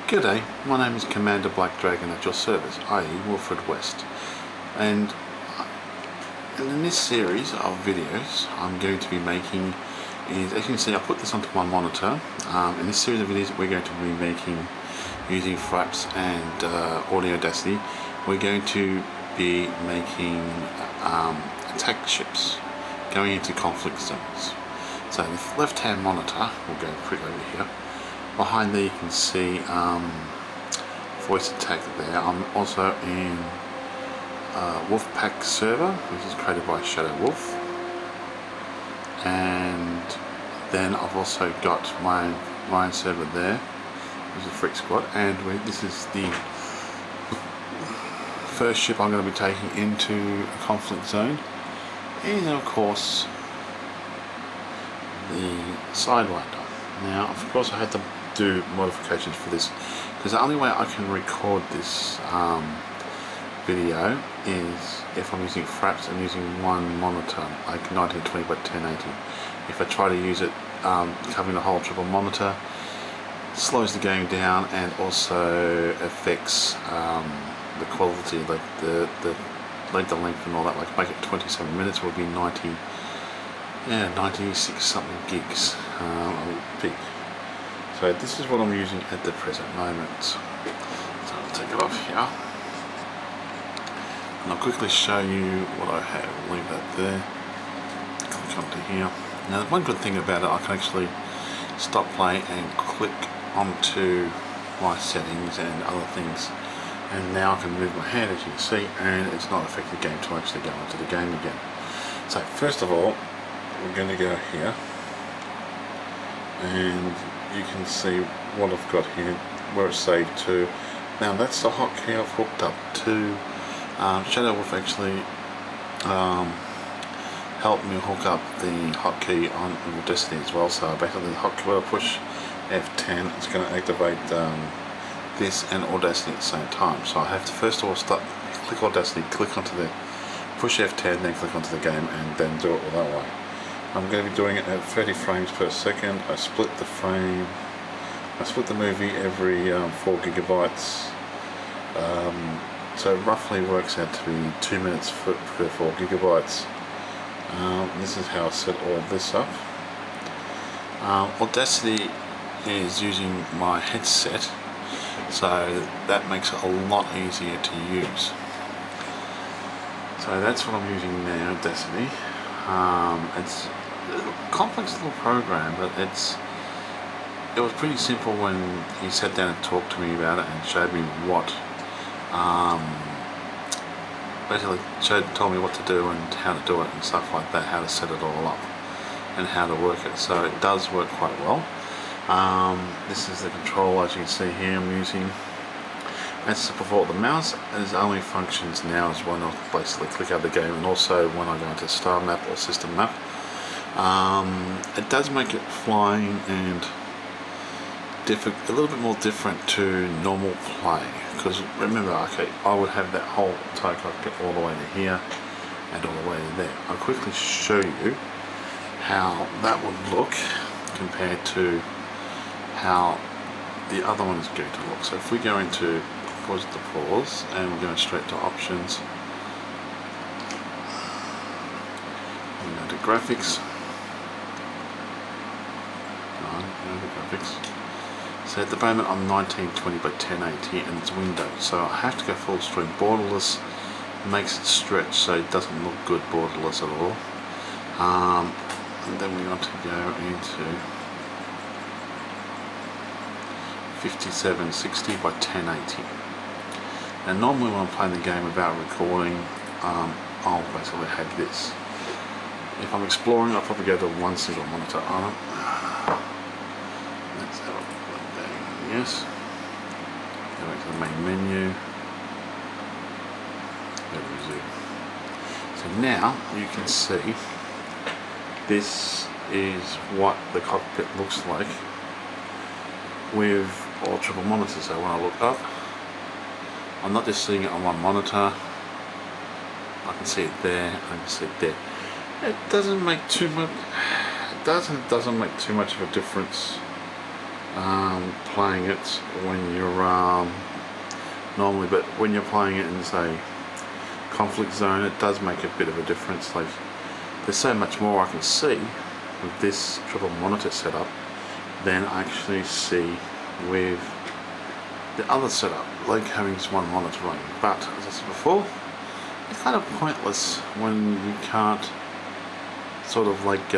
G'day, my name is Commander Black Dragon at your service, i.e. Wilfred West, and in this series of videos I'm going to be making is, as you can see, I put this onto my monitor. In this series of videos we're going to be making, using Fraps and Audio Audacity, we're going to be making attack ships going into conflict zones. So the left hand monitor, we'll go quick over here. Behind there you can see voice attack there. I'm also in Wolfpack server, which is created by Shadow Wolf, and then I've also got my own server there, which is Freak Squad, and this is the first ship I'm going to be taking into a conflict zone, and of course the Sidewinder. Now of course I had to do modifications for this because the only way I can record this video is if I'm using Fraps and using one monitor, like 1920 by 1080. If I try to use it covering the whole triple monitor, it slows the game down and also affects the quality, like the length and all that. Like make it 27 minutes would be 96 something gigs peak. So this is what I'm using at the present moment. So I'll take it off here and I'll quickly show you what I have. I'll leave that there, click onto here. Now one good thing about it, I can actually stop play and click onto my settings and other things, and now I can move my hand, as you can see, and it's not affecting the game to actually go into the game again. So first of all we're going to go here and you can see what I've got here, where it's saved to. Now that's the hotkey I've hooked up to. Shadow Wolf actually helped me hook up the hotkey on Audacity as well. So basically the hotkey, when I push F10, it's going to activate this and Audacity at the same time. So I have to first of all click Audacity, click onto the, push F10, then click onto the game, and then do it all that way. I'm going to be doing it at 30 frames per second. I split the frame, I split the movie every 4 gigabytes, so it roughly works out to be 2 minutes per 4 gigabytes. This is how I set all this up. Audacity is using my headset, so that makes it a lot easier to use. So that's what I'm using now, Audacity. It's a complex little program, but it was pretty simple when he sat down and talked to me about it and showed me what basically told me what to do and how to do it and stuff like that, how to set it all up and how to work it. So it does work quite well. This is the control, as you can see here. I'm using, as before, the mouse is only functions now is when I basically click out the game, and also when I go into star map or system map. It does make it flying and a little bit more different to normal play, because remember, okay, I would have that whole entire cockpit all the way to here and all the way to there. I'll quickly show you how that would look compared to how the other one is going to look. So if we go into pause and we're going straight to options, we go to graphics. So at the moment I'm 1920 by 1080 and it's Windows, so I have to go full screen. Borderless makes it stretch, so it doesn't look good borderless at all. And then we want to go into 5760 by 1080. And normally when I'm playing the game without recording, I'll basically have this. If I'm exploring, I'll probably go to one single monitor on it. Let's have a look there. Yes. Go back to the main menu. Go to resume. So now you can see this is what the cockpit looks like with all triple monitors. So when I look up, I'm not just seeing it on one monitor. I can see it there, I can see it there. It doesn't make too much. It doesn't make too much of a difference playing it when you're normally, but when you're playing it in, say, conflict zone, it does make a bit of a difference. Like, there's so much more I can see with this triple monitor setup than I actually see with the other setup, like having just one monitor running. But as I said before, it's kind of pointless when you can't sort of like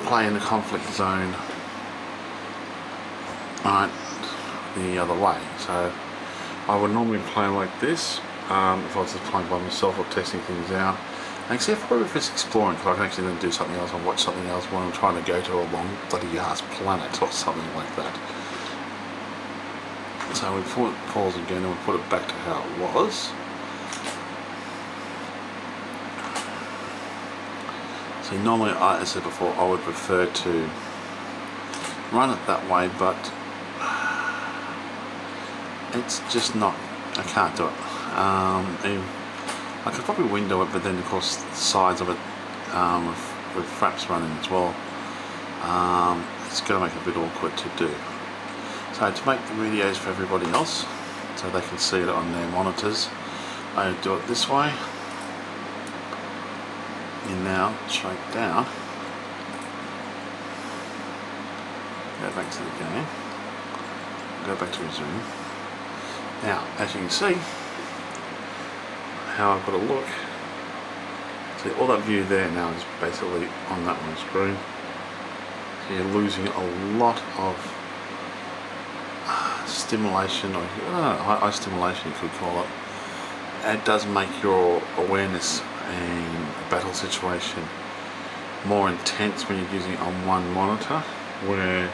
play in the conflict zone the other way. So I would normally play like this if I was just playing by myself or testing things out. And except for if it's exploring, because I can actually then do something else or watch something else when I'm trying to go to a long bloody ass planet or something like that. So we pause again and we put it back to how it was. See, normally, as I said before, I would prefer to run it that way, but it's just not, I can't do it. I could probably window it, but then of course the sides of it with fraps running as well, it's going to make it a bit awkward to do. So to make the videos for everybody else, so they can see it on their monitors, I do it this way. You now straight down, go back to the game, go back to resume. Now, as you can see, how I've got to look. See, all that view there now is basically on that one screen. So you're losing a lot of stimulation, or high stimulation you could call it. It does make your awareness in a battle situation more intense when you're using it on one monitor, where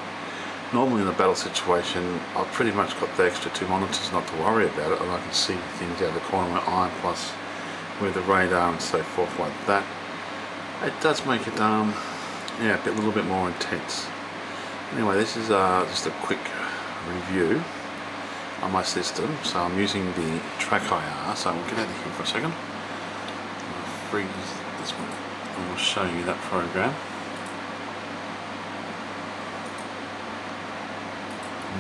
normally in a battle situation I've pretty much got the extra two monitors not to worry about it, and I can see things out of the corner of my eye, plus with the radar and so forth like that. It does make it yeah, a little bit more intense. Anyway, this is just a quick review on my system. So I'm using the Track IR, so we'll get out of here for a second. I'll freeze this one and we'll show you that program.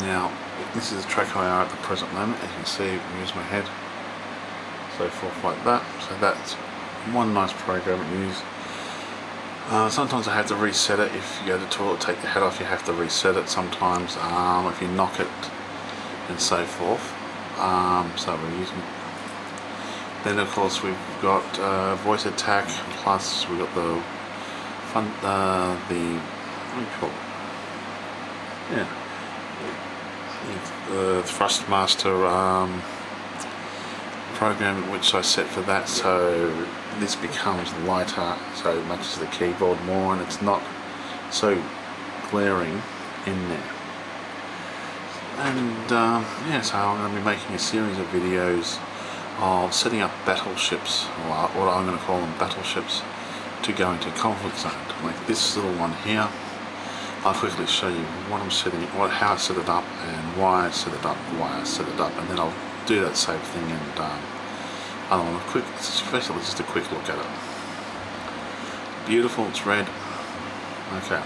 Now, this is a Track IR at the present moment. As you can see, use my head, so forth like that. So that's one nice program to use. Sometimes I have to reset it. If you go to the toilet, take the head off, you have to reset it sometimes, if you knock it and so forth. So we're using, then of course we've got voice attack, plus we've got the what do you call it? Yeah, the Thrustmaster program which I set for that, so this becomes lighter, so it matches the keyboard more and it's not so glaring in there. And yeah, so I'm going to be making a series of videos of setting up battleships, or what I'm going to call them battleships, to go into conflict zone. Like this little one here, I'll quickly show you what I'm setting, how I set it up, and why I set it up, and then I'll do that same thing and other one, especially just a quick look at it. Beautiful, it's red. Okay,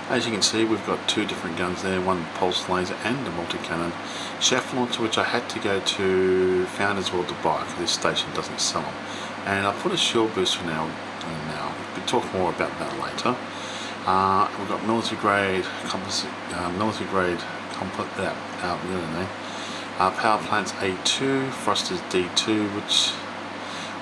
as you can see, we've got two different guns there, one pulse laser and a multi-cannon shaft launcher, which I had to go to Founders World to buy because this station doesn't sell them. And I put a shield booster now. We'll talk more about that later. We've got military grade composite, power plants A2, thrusters D2, which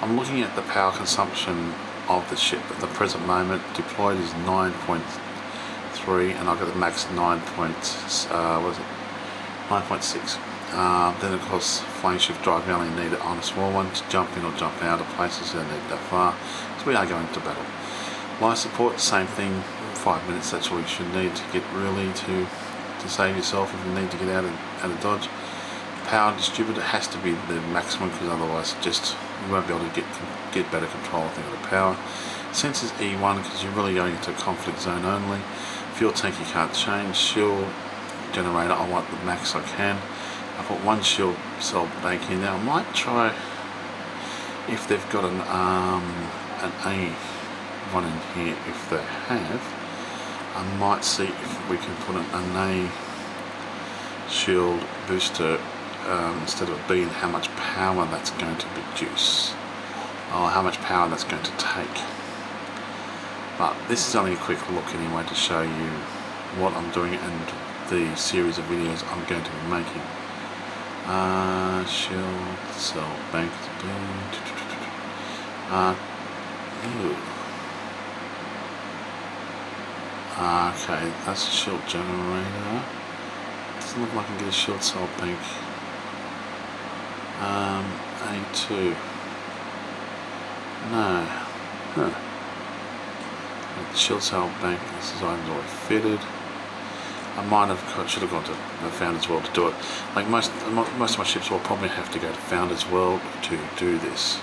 I'm looking at the power consumption of the ship at the present moment. Deployed is 9.3, and I've got the max 9.6. Then of course, flame shift drive, we only need it on a small one to jump in or jump out of places, you don't need that far. So we are going to battle. Life support, same thing, 5 minutes, that's all you should need to get really to save yourself if you need to get out of dodge. Power distributor has to be the maximum, because otherwise you won't be able to get better control, I think, of the power. Sensors E1, because you're really going into a conflict zone only. Fuel tank you can't change. Shield generator, I want the max I can. I put one shield cell bank in there. I might try if they've got an A1 in here, if they have. I might see if we can put an A shield booster instead of a B, and how much power that's going to produce, or how much power that's going to take. But this is only a quick look anyway to show you what I'm doing and the series of videos I'm going to be making. Shield cell bank. Okay, that's a shield generator. Doesn't look like I can get a shield cell bank. A2. No. Huh. Shield cell bank. This is already fitted. I might have should have gone to the Founders World to do it. Like most of my ships will probably have to go to Founders World to do this.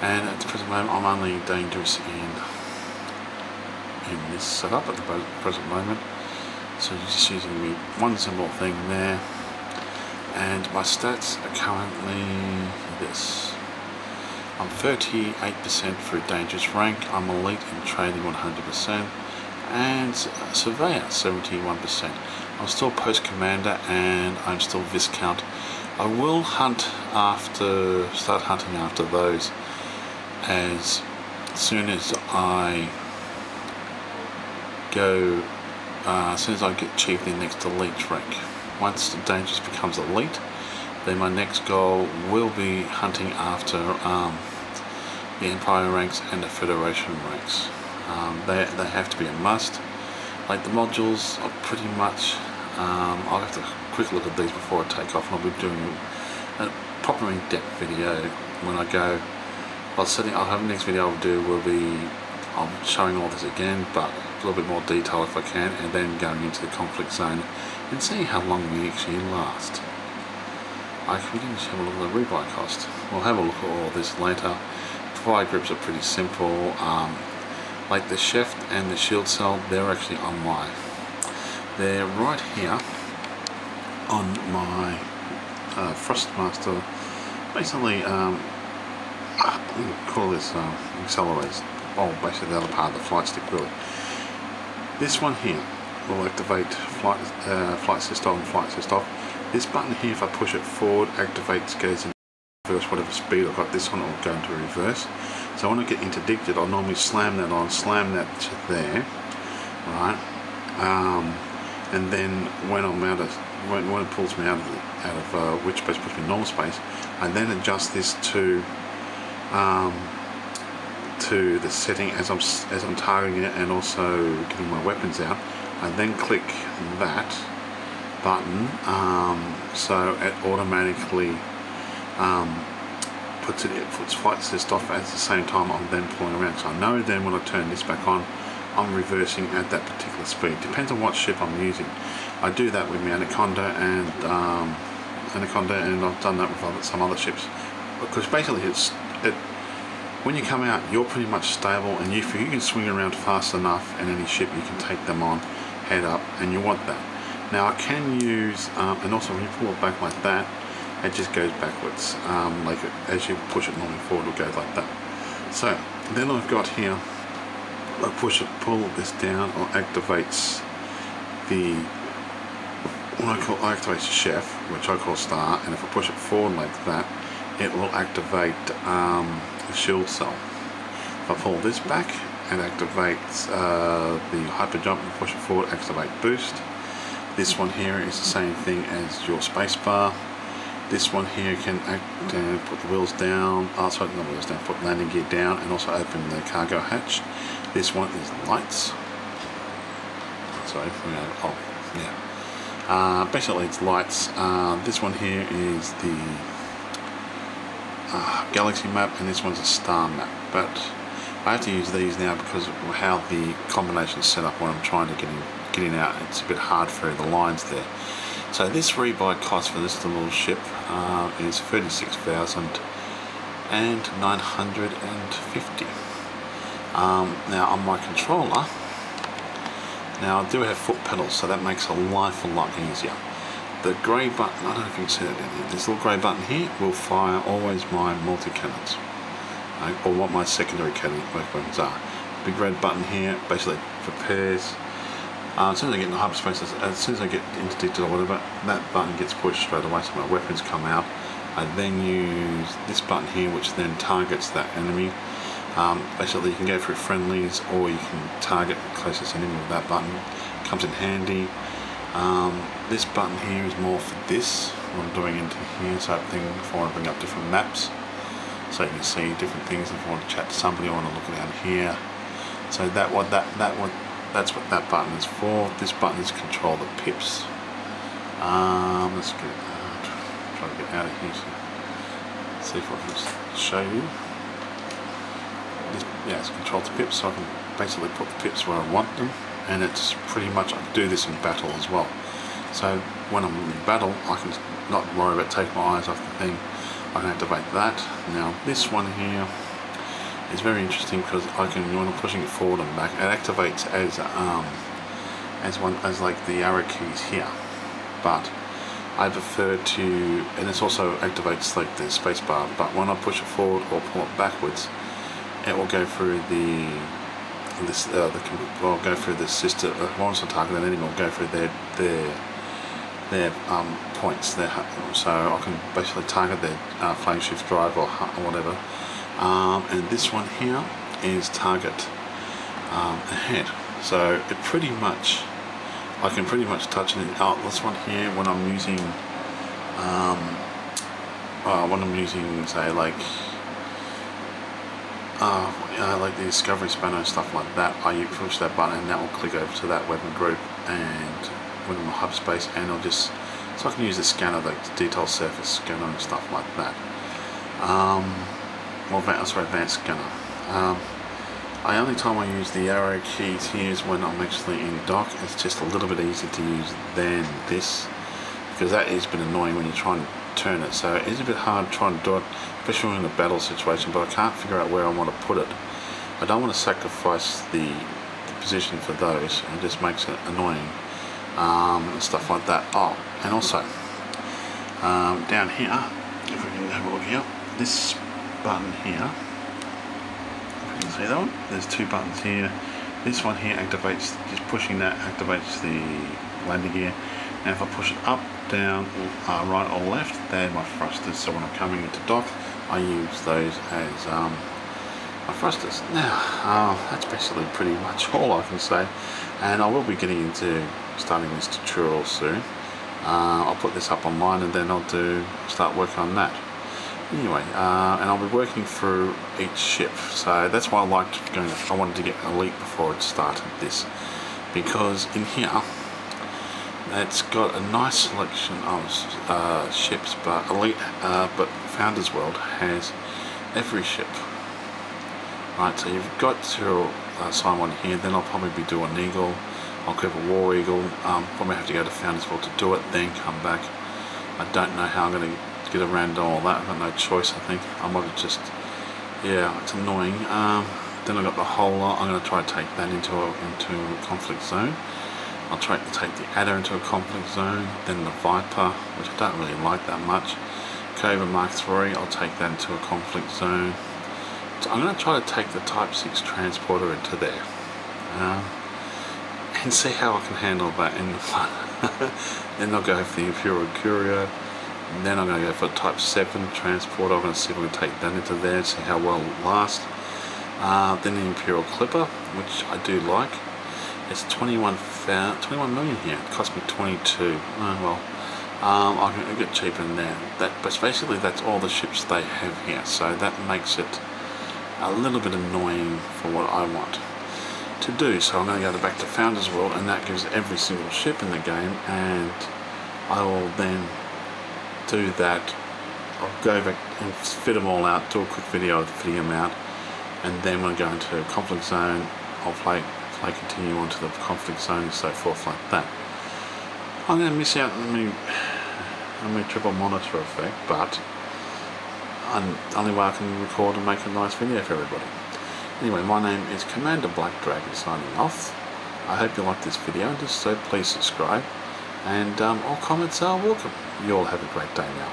And at the present moment, I'm only dangerous in this setup at the present moment. So you're just using me one simple thing there, and my stats are currently this. I'm 38% through dangerous rank. I'm elite in trading 100%, and surveyor 71%. I'm still post commander, and I'm still viscount. I will start hunting after those as soon as I go. As soon as I achieve the next elite rank. Once the dangerous becomes elite, then my next goal will be hunting after the Empire ranks and the Federation ranks. They have to be a must. Like the modules are pretty much, I'll have to quick look at these before I take off, and I'll be doing a proper in-depth video when I go. I'll have the next video I'll do will be showing all this again, but a little bit more detail if I can, and then going into the conflict zone and seeing how long we actually last. We didn't have a look at the rebuy cost. We'll have a look at all this later. Fire grips are pretty simple. Like the chef and the shield cell, they're actually on they're right here on my Thrustmaster. Basically, we call this accelerators. Oh, basically the other part of the flight stick, really. This one here will activate flight assist on, flight assist off. This button here, if I push it forward, activates, goes in reverse, whatever speed I've got. This one will go into reverse. So when I get interdicted, I'll normally slam that on, slam that to there, right? And then when I'm out of, when it pulls me out of which space puts me in normal space, I then adjust this to the setting as I'm targeting it and also getting my weapons out. I then click that button, so it automatically puts flight assist off at the same time I'm then pulling around. So I know then when I turn this back on, I'm reversing at that particular speed. Depends on what ship I'm using. I do that with my Anaconda and I've done that with some other ships, because basically when you come out, you're pretty much stable, and if you can swing around fast enough in any ship, you can take them on head up, and you want that. Now I can use, and also when you pull it back like that, it just goes backwards. Like as you push it normally forward, it goes like that. So then I've got here, I pull this down, or activates the, activates the chef, which I call star, and if I push it forward like that, it will activate the shield cell. If I pull this back, it activates the hyper jump, and push it forward, activate boost. This one here is the same thing as your spacebar. This one here can put the wheels down, sorry, not wheels down, put landing gear down, and also open the cargo hatch. This one is lights. Sorry, oh yeah. Basically it's lights. This one here is the galaxy map, and this one's a star map, but I have to use these now because of how the combination is set up when I'm trying to get in out. It's a bit hard through the lines there. So this rebuy cost for this little ship is 36,950. Now on my controller, now I do have foot pedals, so that makes life a lot easier. The grey button, I don't know if you can see that down here, this little grey button here will fire always my multi-cannons, or what my secondary cannon weapons are. big red button here basically prepares. As soon as I get into hyperspace, as soon as I get into detail or whatever, that button gets pushed straight away, so my weapons come out. I then use this button here, which then targets that enemy. Basically, you can go through friendlies, or you can target the closest enemy with that button. Comes in handy. This button here is more for this, what I'm doing into here, so if I want to bring up different maps, so you can see different things. If I want to chat to somebody, I want to look down here. So that's what that button is for. This button is to control the pips. Let's get try to get out of here. So see if I can just show you. Yeah, it's control the pips, so I can basically put the pips where I want them, and it's pretty much, I can do this in battle as well. So when I'm in battle, I can not worry about taking my eyes off the thing. I can activate that. Now this one here is very interesting because I can, when I'm pushing it forward and back, it activates as like the arrow keys here. But I prefer to, and it also activates like the space bar. But when I push it forward or pull it backwards, it will go through go through the sister. Once I target an enemy, will go through their points. So I can basically target their flame shift drive or whatever. And this one here is target ahead. So it pretty much, I can pretty much touch it. This one here, when I'm using, say like the Discovery Spanner and stuff like that, I push that button and that will click over to that weapon group, and when I'm in hyperspace, and I'll just, so I can use the scanner, like the detail surface scanner and stuff like that. Advanced scanner. The only time I use the arrow keys here is when I'm actually in dock. It's just a little bit easier to use than this, because that is a bit annoying when you're trying to turn it. So it's a bit hard trying to do it, especially in a battle situation, but I can't figure out where I want to put it. I don't want to sacrifice the position for those. It just makes it annoying, and stuff like that. Oh, and also down here, if we can have a look here, this button here, if you can see that one, there's two buttons here. This one here activates, just pushing that activates the landing gear. And if I push it up, down, right or left, they're my thrusters. So when I'm coming into dock, I use those as my thrusters. Now, that's basically pretty much all I can say. And I will be getting into starting this tutorial soon. I'll put this up online, and then I'll start working on that. Anyway, and I'll be working through each ship. So that's why I wanted to get Elite before it started this, because in here, it's got a nice selection of ships, but Elite, but Founders World has every ship. Right, so you've got to assign one here. Then I'll probably be doing Eagle. I'll keep a War Eagle. Probably have to go to Founders World to do it, then come back. I don't know how I'm going to get around all that. I've got no choice. I think I might have just, yeah, it's annoying. Then I've got the whole lot. I'm going to try to take that into a conflict zone. I'll try to take the Adder into a conflict zone, then the Viper, which I don't really like that much. Cobra Mark III, I'll take that into a conflict zone. So I'm going to try to take the Type 6 transporter into there, and see how I can handle that in the fun. Then I'll go for the Imperial Curio, and then I'm going to go for the Type 7 transporter. I'm going to see if I can take that into there, see how well it lasts. Then the Imperial Clipper, which I do like. It's 21 million here. It cost me 22. I can get cheaper than that. But basically, that's all the ships they have here. So that makes it a little bit annoying for what I want to do. So I'm going to go back to Founders World, and that gives every single ship in the game. And I will then do that. I'll go back and fit them all out. Do a quick video of fitting them out, and then when I go into a conflict zone, I'll continue on to the conflict zone and so forth like that. I'm going to miss out on my triple monitor effect, but the only way I can record and make a nice video for everybody. Anyway, my name is Commander Black Dragon signing off. I hope you liked this video, and just so please subscribe, and all comments are welcome. You all have a great day now.